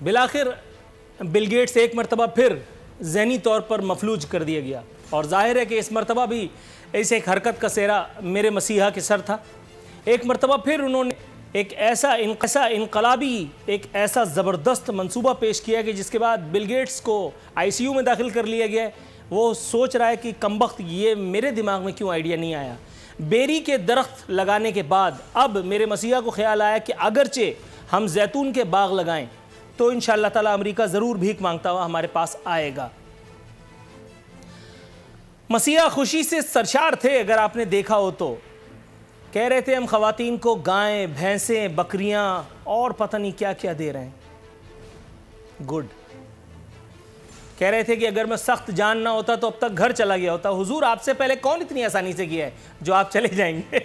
بالآخر Bill Gates ایک مرتبہ پھر ذہنی طور پر مفلوج کر دیا گیا، اور ظاہر ہے کہ اس مرتبہ بھی ایسے ایک حرکت کا سہرا میرے مسیحا کے سر تھا۔ ایک مرتبہ پھر انہوں نے ایک ایسا انقلابی، ایک ایسا زبردست منصوبہ پیش کیا کہ جس کے بعد بل گیٹس کو آئی سی یو میں داخل کر لیا گیا ہے۔ وہ سوچ رہا ہے کہ کمبخت یہ میرے دماغ میں کیوں آئیڈیا نہیں آیا۔ بیری کے درخت لگانے کے بعد اب میرے مسیحا کو خیال آیا کہ اگرچہ ہم زیتون کے باغ لگائیں تو انشاءاللہ تعالی امریکہ ضرور بھیک مانگتا ہوا ہمارے پاس آئے گا۔ مسیحا خوشی سے سرشار تھے، اگر آپ نے دیکھا ہو تو کہہ رہے تھے ہم خواتین کو گائیں، بھینسیں، بکریاں اور پتہ نہیں کیا کیا دے رہے ہیں۔ گڈ۔ کہہ رہے تھے کہ اگر میں سخت جان نہ ہوتا تو اب تک گھر چلا گیا ہوتا۔ حضور آپ سے پہلے کون اتنی آسانی سے کیا ہے جو آپ چلے جائیں گے؟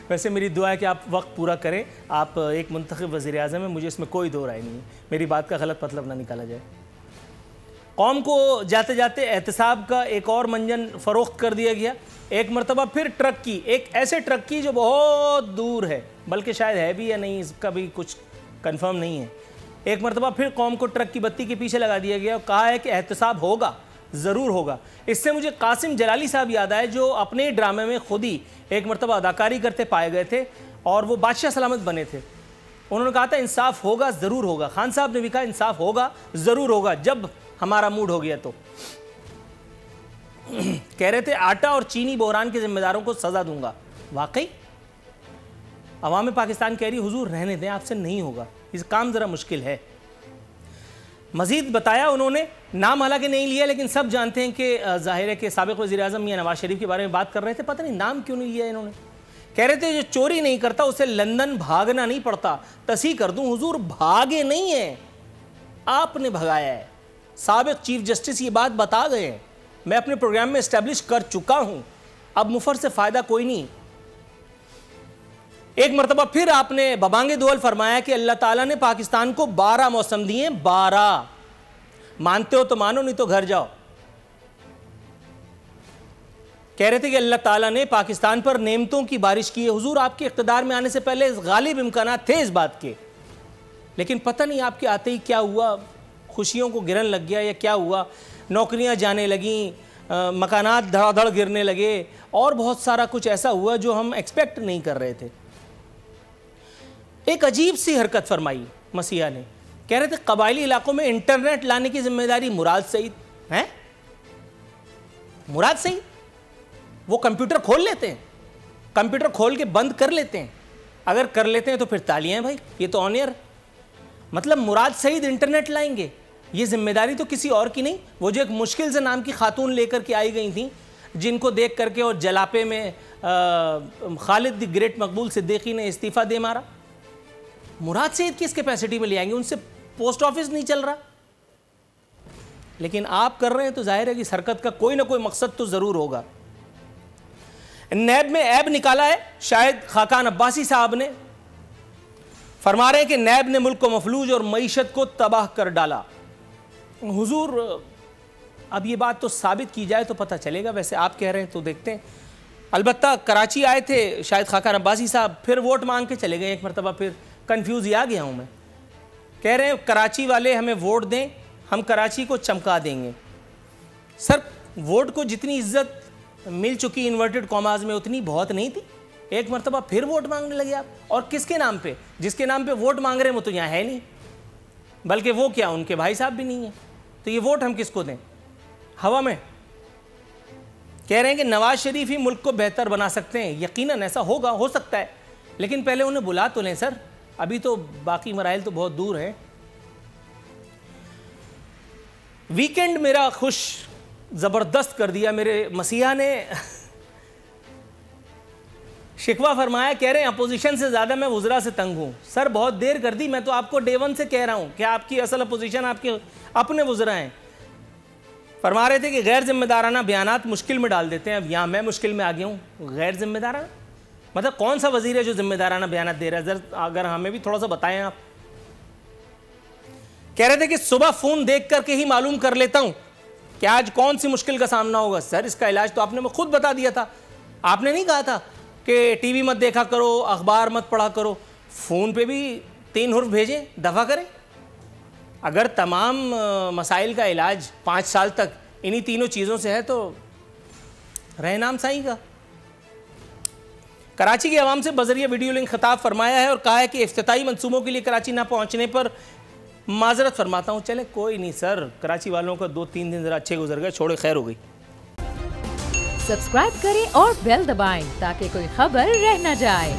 ویسے میری دعا ہے کہ آپ وقت پورا کریں، آپ ایک منتخب وزیر اعظم ہیں، مجھے اس میں کوئی دو رائے نہیں ہے، میری بات کا غلط مطلب نہ نکالا جائے۔ قوم کو جاتے جاتے احتساب کا ایک اور منجن فروخت کر دیا گیا۔ ایک مرتبہ پھر ٹرک کی، ایک ایسے ٹرک کی جو بہت دور ہے، بلکہ شاید ہے بھی یا نہیں اس کا بھی کچھ کنفرم نہیں ہے۔ ایک مرتبہ پھر قوم کو ٹرک کی بتی کے پیچھے لگا دیا گیا اور کہا ہے کہ احتساب ہوگا، ضرور ہوگا۔ اس سے مجھے قاسم جلالی صاحب یاد آئے جو اپنے ڈرامے میں خود ہی ایک مرتبہ اداکاری کرتے پائے گئے تھے اور وہ بادشاہ سلامت بنے تھے۔ انہوں نے کہا تھا انصاف ہوگا، ضرور ہوگا۔ خان صاحب نے بھی کہا انصاف ہوگا، ضرور ہوگا، جب ہمارا موڈ ہو گیا تو۔ کہہ رہے تھے آٹا اور چینی بحران کے ذمہ داروں کو سزا دوں گا۔ واقعی عوام پاکستان کہہ رہی حضور رہنے دیں، آپ سے نہیں ہوگا، اس کام ذرا مشکل ہے۔ مزید بتایا انہوں نے، نام حالانکہ نہیں لیا لیکن سب جانتے ہیں کہ ظاہر ہے کہ سابق وزیر اعظم میاں نواز شریف کے بارے میں بات کر رہے تھے، پتہ نہیں نام کیوں نہیں لیا انہوں نے۔ کہہ رہے تھے جو چوری نہیں کرتا اسے لندن بھاگنا نہیں پڑتا۔ تصحیح کر دوں حضور، بھاگے نہیں ہیں، آپ نے بھگایا ہے۔ سابق چیف جسٹس یہ بات بتا گئے ہیں، میں اپنے پروگرام میں اسٹیبلش کر چکا ہوں، اب مفر سے فائدہ کوئی نہیں۔ ایک مرتبہ پھر آپ نے ببانگ دول فرمایا کہ اللہ تعالیٰ نے پاکستان کو 12 موسم دیے، 12۔ مانتے ہو تو مانو، نہیں تو گھر جاؤ۔ کہہ رہے تھے کہ اللہ تعالیٰ نے پاکستان پر نعمتوں کی بارش کی ہے۔ حضور آپ کے اقتدار میں آنے سے پہلے غالب امکانات تھے اس بات کے، لیکن پتہ نہیں آپ کے آتے ہی کیا ہوا، خوشیوں کو گرن لگ گیا یا کیا ہوا، نوکریاں جانے لگیں، مکانات دھڑا دھڑ گرنے لگے اور بہت سارا کچھ ایسا ہوا جو ہم ایکسپیکٹ نہیں کر رہے تھے۔ ایک عجیب سی حرکت فرمائی مسیحا نے، کہہ رہے تھے قبائلی علاقوں میں انٹرنیٹ لانے کی ذمہ داری مراد سعید ہیں۔ مراد سعید وہ کمپیوٹر کھول لیتے ہیں، کمپیوٹر کھول کے بند کر لیتے ہیں، اگر کر لیتے ہیں تو پھر تالیاں ہیں بھائی، یہ تو آن ایئر۔ مطلب مراد سعید انٹرنیٹ لائیں گے، یہ ذمہ داری تو کسی اور کی نہیں۔ وہ جو ایک مشکل سے نام کی خاتون لے کر کے آئی گئی تھیں، جن کو دیکھ کر کے اور جلاپے میں خالد دی گریٹ مقبول صدیقی نے استعفیٰ دے مارا، مراد سعید کس کیپیسٹی میں لے آئیں گے؟ ان سے پوسٹ آفس نہیں چل رہا، لیکن آپ کر رہے ہیں تو ظاہر ہے کہ اس حرکت کا کوئی نہ کوئی مقصد تو ضرور ہوگا۔ نیب میں عیب نکالا ہے شاید خاقان عباسی صاحب نے، فرما رہے ہیں کہ نیب نے ملک کو مفلوج اور معیشت کو تباہ کر ڈالا۔ حضور اب یہ بات تو ثابت کی جائے تو پتہ چلے گا، ویسے آپ کہہ رہے ہیں تو دیکھتے ہیں۔ البتہ کراچی آئے تھے شاید خاقان عباسی صاحب، پھر ووٹ مانگ کے چلے گئے ایک مرتبہ، پھر کنفیوز ہی آ گیا ہوں میں۔ کہہ رہے ہیں کراچی والے ہمیں ووٹ دیں، ہم کراچی کو چمکا دیں گے۔ سر ووٹ کو جتنی عزت مل چکی انورٹڈ کاماز میں اتنی بہت نہیں تھی، ایک مرتبہ پھر ووٹ مانگنے لگے آپ، اور کس کے نام پہ؟ جس کے نام پہ ووٹ مانگ رہے ہیں وہ تو یہاں ہے نہیں، بلکہ وہ کیا ان کے بھائی صاحب بھی نہیں ہیں، تو یہ ووٹ ہم کس کو دیں؟ ہوا میں۔ کہہ رہے ہیں کہ نواز شریف ہی ملک کو بہتر بنا سکتے ہیں، یقیناً ایسا ہوگا، ہو سکتا ہے، لیکن پہلے انہیں بلا تو لیں سر، ابھی تو باقی مراحل تو بہت دور ہیں۔ ویکینڈ میرا خوش زبردست کر دیا، میرے مسیحا نے شکوہ فرمایا، کہہ رہے ہیں اپوزیشن سے زیادہ میں وزراء سے تنگ ہوں۔ سر بہت دیر کر دی، میں تو آپ کو ڈے ون سے کہہ رہا ہوں کہ آپ کی اصل اپوزیشن آپ کے اپنے وزراء ہیں۔ فرما رہے تھے کہ غیر ذمہ دارانہ بیانات مشکل میں ڈال دیتے ہیں، اب یہاں میں مشکل میں آ گیا ہوں۔ غیر ذمہ دارانہ مطلب کون سا وزیر ہے جو ذمہ دارانہ بیانات دے رہا ہے؟ ذرا اگر ہمیں بھی تھوڑا سا بتائیں آپ۔ کہہ رہے تھے کہ صبح فون دیکھ کر کے ہی معلوم کر لیتا ہوں کہ آج کون سی مشکل کا سامنا ہوگا۔ سر اس کا علاج تو آپ نے خود بتا دیا تھا، آپ نے نہیں کہا تھا کہ ٹی وی مت دیکھا کرو، اخبار مت پڑھا کرو، فون پہ بھی 3 حرف بھیجیں، دفع کریں۔ اگر تمام مسائل کا علاج 5 سال تک انہی تینوں چیزوں سے ہے تو رہے نام سائیں کا. کراچی کے عوام سے بذریعہ ویڈیو لنک خطاب فرمایا ہے اور کہا ہے کہ افتتاحی منصوبوں کے لیے کراچی نہ پہنچنے پر معذرت فرماتا ہوں. چلے کوئی نہیں سر, کراچی والوں کا 2-3 دن ذرا اچھے گزر گئے, چھوڑے خیر ہو گئی. سبسکرائب کریں اور بیل دبائیں تاکہ کوئی خبر رہ نہ جائے.